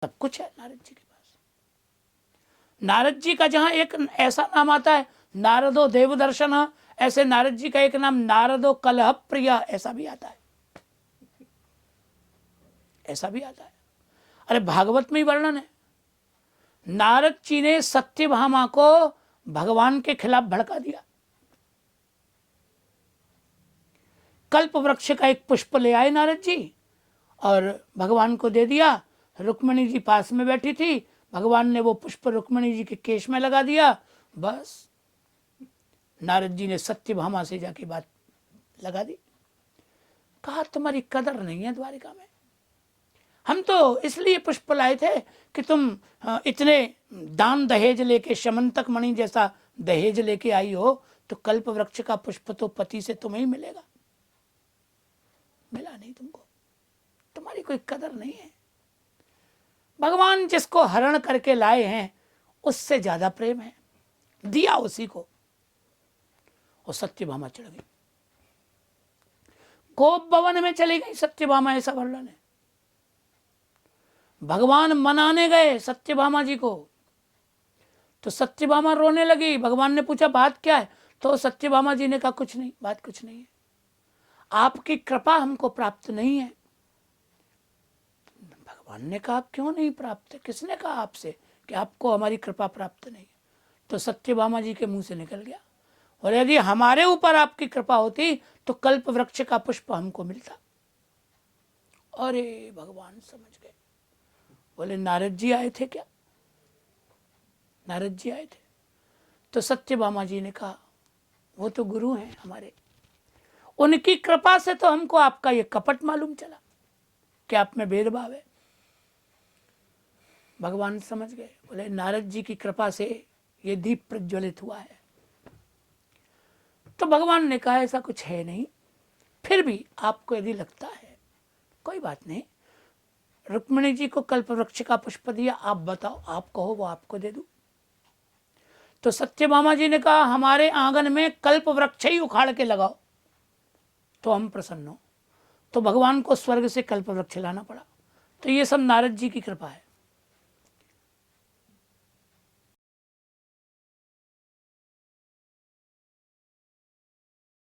सब कुछ है नारद जी के पास। नारद जी का जहां एक ऐसा नाम आता है नारदो देवदर्शन, ऐसे नारद जी का एक नाम नारदो कलह प्रिय, ऐसा भी आता है, ऐसा भी आता है। अरे भागवत में ही वर्णन है, नारद जी ने सत्यभामा को भगवान के खिलाफ भड़का दिया। कल्प वृक्ष का एक पुष्प ले आए नारद जी और भगवान को दे दिया। रुक्मिणी जी पास में बैठी थी, भगवान ने वो पुष्प रुक्मिणी जी के केश में लगा दिया। बस नारद जी ने सत्यभामा से जाके बात लगा दी, कहा तुम्हारी कदर नहीं है द्वारिका में, हम तो इसलिए पुष्प लाए थे कि तुम इतने दान दहेज लेके शमंतक मणि जैसा दहेज लेके आई हो, तो कल्प वृक्ष का पुष्प तो पति से तुम्हें ही मिलेगा, मिला नहीं तुमको, तुम्हारी कोई कदर नहीं है। भगवान जिसको हरण करके लाए हैं उससे ज्यादा प्रेम है, दिया उसी को। और सत्यभामा चढ़ गई, कोप भवन में चली गई सत्यभामा, ऐसा वर्णन है। भगवान मनाने गए सत्यभामा जी को, तो सत्यभामा रोने लगी। भगवान ने पूछा बात क्या है, तो सत्यभामा जी ने कहा कुछ नहीं, बात कुछ नहीं है, आपकी कृपा हमको प्राप्त नहीं है। भगवान ने कहा क्यों नहीं प्राप्त है, किसने कहा आपसे कि आपको हमारी कृपा प्राप्त नहीं है? तो सत्यभामा जी के मुंह से निकल गया, और यदि हमारे ऊपर आपकी कृपा होती तो कल्प वृक्ष का पुष्प हमको मिलता। अरे भगवान समझ गए, बोले नारद जी आए थे क्या? नारद जी आए थे। तो सत्यभामा जी ने कहा वो तो गुरु हैं हमारे, उनकी कृपा से तो हमको आपका ये कपट मालूम चला कि आप में भेदभाव है। भगवान समझ गए, बोले नारद जी की कृपा से ये दीप प्रज्वलित हुआ है। तो भगवान ने कहा ऐसा कुछ है नहीं, फिर भी आपको यदि लगता है कोई बात नहीं, रुक्मिणी जी को कल्प वृक्ष का पुष्प दिया, आप बताओ, आप कहो वो आपको दे दूं। तो सत्यभामा जी ने कहा हमारे आंगन में कल्प वृक्ष ही उखाड़ के लगाओ तो हम प्रसन्न हो। तो भगवान को स्वर्ग से कल्प वृक्ष लाना पड़ा। तो ये सब नारद जी की कृपा है।